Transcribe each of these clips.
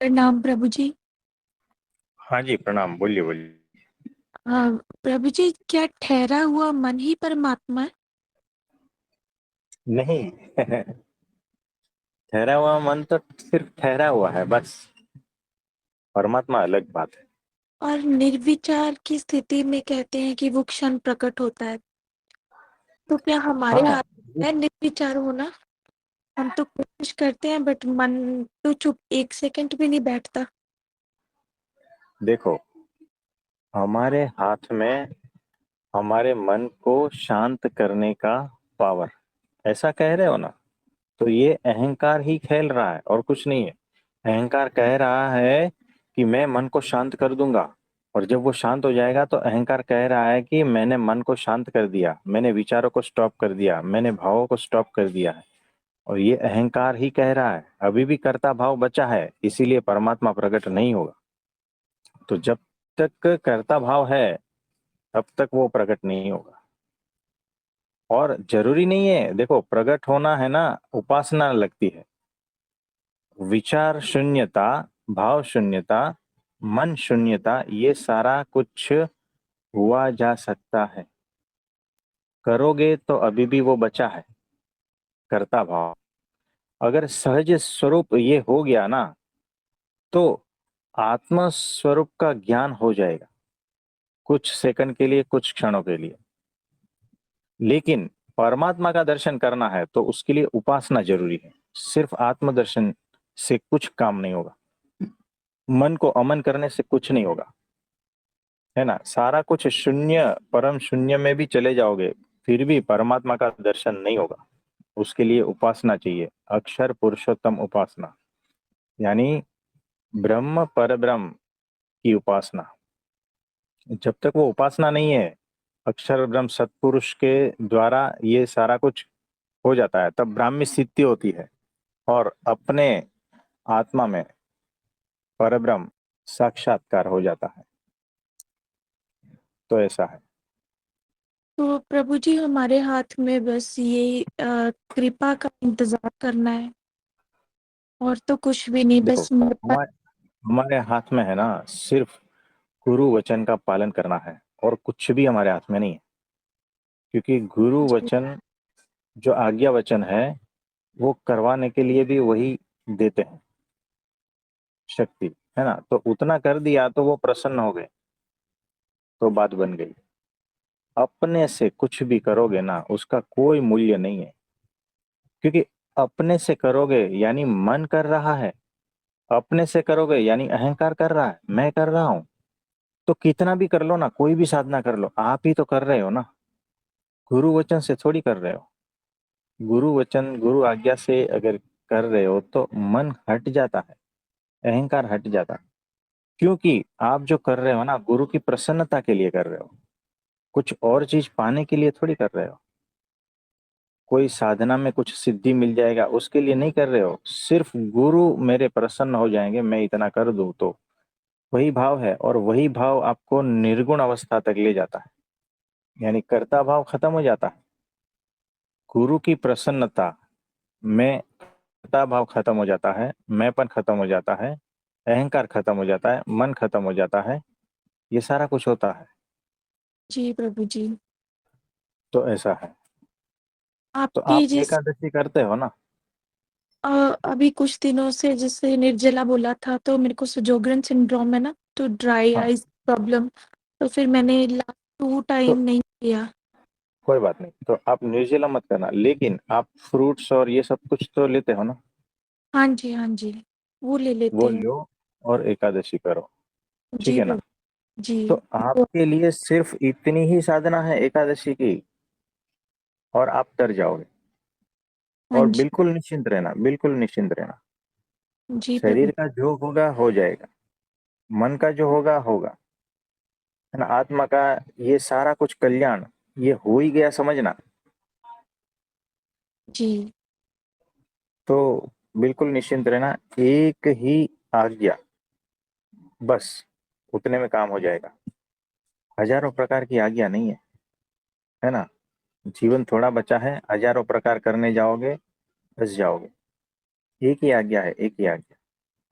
प्रणाम प्रभु जी। हाँ जी, प्रणाम। बोलिए बोलिए। प्रभु जी, क्या ठहरा हुआ मन ही परमात्मा है? नहीं। ठहरा हुआ मन तो सिर्फ ठहरा हुआ है बस। परमात्मा अलग बात है। और निर्विचार की स्थिति में कहते हैं कि वो क्षण प्रकट होता है। तो क्या हमारे हाँ, हाथ है निर्विचार होना? हम तो कोशिश करते हैं बट मन तो चुप एक सेकंड भी नहीं बैठता। देखो, हमारे हाथ में हमारे मन को शांत करने का पावर, ऐसा कह रहे हो ना? तो ये अहंकार ही खेल रहा है और कुछ नहीं है। अहंकार कह रहा है कि मैं मन को शांत कर दूंगा, और जब वो शांत हो जाएगा तो अहंकार कह रहा है कि मैंने मन को शांत कर दिया, मैंने विचारों को स्टॉप कर दिया, मैंने भावों को स्टॉप कर दिया है। और ये अहंकार ही कह रहा है, अभी भी कर्ता भाव बचा है, इसीलिए परमात्मा प्रकट नहीं होगा। तो जब तक कर्ता भाव है तब तक वो प्रकट नहीं होगा। और जरूरी नहीं है, देखो, प्रकट होना है ना, उपासना लगती है। विचार शून्यता, भाव शून्यता, मन शून्यता, ये सारा कुछ हुआ जा सकता है। करोगे तो अभी भी वो बचा है, कर्ता भाव। अगर सहज स्वरूप ये हो गया ना, तो आत्म स्वरूप का ज्ञान हो जाएगा, कुछ सेकंड के लिए, कुछ क्षणों के लिए। लेकिन परमात्मा का दर्शन करना है तो उसके लिए उपासना जरूरी है। सिर्फ आत्मदर्शन से कुछ काम नहीं होगा, मन को अमन करने से कुछ नहीं होगा, है ना? सारा कुछ शून्य, परम शून्य में भी चले जाओगे, फिर भी परमात्मा का दर्शन नहीं होगा। उसके लिए उपासना चाहिए, अक्षर पुरुषोत्तम उपासना, यानी ब्रह्म पर ब्रह्म की उपासना। जब तक वो उपासना नहीं है, अक्षर ब्रह्म सत्पुरुष के द्वारा ये सारा कुछ हो जाता है, तब ब्राह्मी स्थिति होती है और अपने आत्मा में परब्रह्म साक्षात्कार हो जाता है। तो ऐसा है। तो प्रभु जी, हमारे हाथ में बस ये कृपा का इंतजार करना है और तो कुछ भी नहीं। देखो, बस मेरे पास। हमारे हमारे हाथ में है ना, सिर्फ गुरु वचन का पालन करना है, और कुछ भी हमारे हाथ में नहीं है। क्योंकि गुरु वचन, जो आज्ञा वचन है, वो करवाने के लिए भी वही देते हैं शक्ति, है ना? तो उतना कर दिया तो वो प्रसन्न हो गए, तो बात बन गई। अपने से कुछ भी करोगे ना, उसका कोई मूल्य नहीं है। क्योंकि अपने से करोगे यानी मन कर रहा है, अपने से करोगे यानी अहंकार कर रहा है, मैं कर रहा हूं। तो कितना भी कर लो ना, कोई भी साधना कर लो, आप ही तो कर रहे हो ना। गुरु वचन से थोड़ी कर रहे हो। गुरु वचन, गुरु आज्ञा से अगर कर रहे हो तो मन हट जाता है, अहंकार हट जाता है। क्योंकि आप जो कर रहे हो ना, गुरु की प्रसन्नता के लिए कर रहे हो, कुछ और चीज पाने के लिए थोड़ी कर रहे हो। कोई साधना में कुछ सिद्धि मिल जाएगा उसके लिए नहीं कर रहे हो, सिर्फ गुरु मेरे प्रसन्न हो जाएंगे, मैं इतना कर दूं, तो वही भाव है। और वही भाव आपको निर्गुण अवस्था तक ले जाता है, यानी कर्ता भाव खत्म हो जाता है। गुरु की प्रसन्नता में कर्ता भाव खत्म हो जाता है, मैंपन खत्म हो जाता है, अहंकार खत्म हो जाता है, मन खत्म हो जाता है, ये सारा कुछ होता है। जी प्रभु जी। तो ऐसा है। तो आपकी आप जिस एकादशी करते हो ना? अ, अभी कुछ दिनों से जैसे निर्जला बोला था तो मेरे को सुजोग्रन सिंड्रोम है ना, तो ड्राई हाँ, आईज प्रॉब्लम। तो फिर मैंने लास्ट 2 टाइम तो नहीं किया। कोई बात नहीं, तो आप निर्जला मत करना, लेकिन आप फ्रूट्स और ये सब कुछ तो लेते हो ना? हाँ जी, हाँ जी, वो ले वो लेते हैं। लो और एकादशी करो, ठीक जी है ना? प्रभु जी। तो वो आपके लिए सिर्फ इतनी ही साधना है एकादशी की, और आप तर जाओगे। हाँ और जी। बिल्कुल निश्चिंत रहना, बिल्कुल निश्चिंत रहना। जी प्रभु। शरीर का जो होगा हो जाएगा, मन का जो होगा होगा, है ना? आत्मा का ये सारा कुछ कल्याण ये हो ही गया, समझना। जी। तो बिल्कुल निश्चिंत रहना, एक ही आज्ञा, बस उतने में काम हो जाएगा। हजारों प्रकार की आज्ञा नहीं है ना? जीवन थोड़ा बचा है, हजारों प्रकार करने जाओगे फंस जाओगे। एक ही आज्ञा है, एक ही आज्ञा,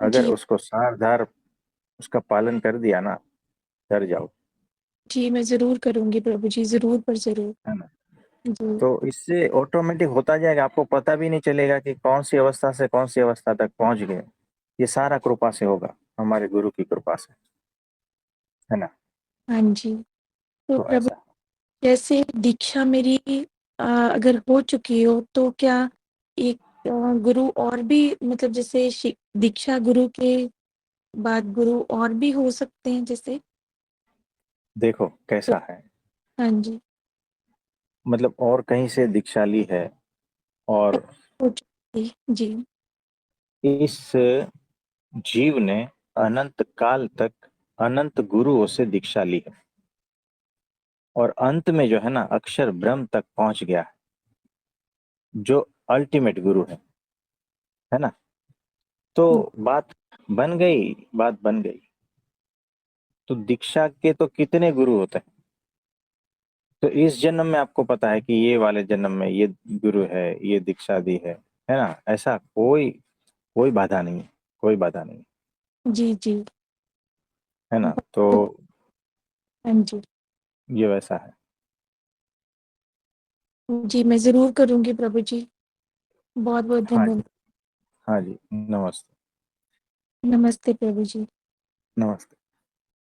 अगर जी उसको सार धार उसका पालन कर दिया ना, डर जाओ। जी, मैं जरूर करूंगी प्रभु जी, जरूर पर जरूर। है ना? जी। तो इससे ऑटोमेटिक होता जाएगा, आपको पता भी नहीं चलेगा कि कौन सी अवस्था से कौन सी अवस्था तक पहुंच गए। ये सारा कृपा से होगा, हमारे गुरु की कृपा से। है ना? हाँ जी। तो तो प्रभु, ऐसा। जैसे दीक्षा मेरी अगर हो चुकी हो तो क्या एक गुरु और भी, मतलब जैसे दीक्षा गुरु के बाद गुरु और भी हो सकते हैं जैसे? देखो कैसा है, हाँ जी। मतलब और कहीं से दीक्षा ली है, और हो चुकी जी। इस जीव ने अनंत काल तक अनंत गुरुओं से दीक्षा ली है, और अंत में जो है ना अक्षर ब्रह्म तक पहुंच गया है, जो अल्टीमेट गुरु है ना? तो बात बन गई, बात बन गई। तो दीक्षा के तो कितने गुरु होते हैं? तो इस जन्म में आपको पता है कि ये वाले जन्म में ये गुरु है, ये दीक्षा दी है ना? ऐसा कोई कोई बाधा नहीं है, कोई बाधा नहीं। जी जी। है ना? तो हाँ जी। ये वैसा है। जी, मैं जरूर करूंगी प्रभु जी। बहुत बहुत हाँ धन्यवाद। जी। हाँ जी, नमस्ते। नमस्ते प्रभु जी। नमस्ते।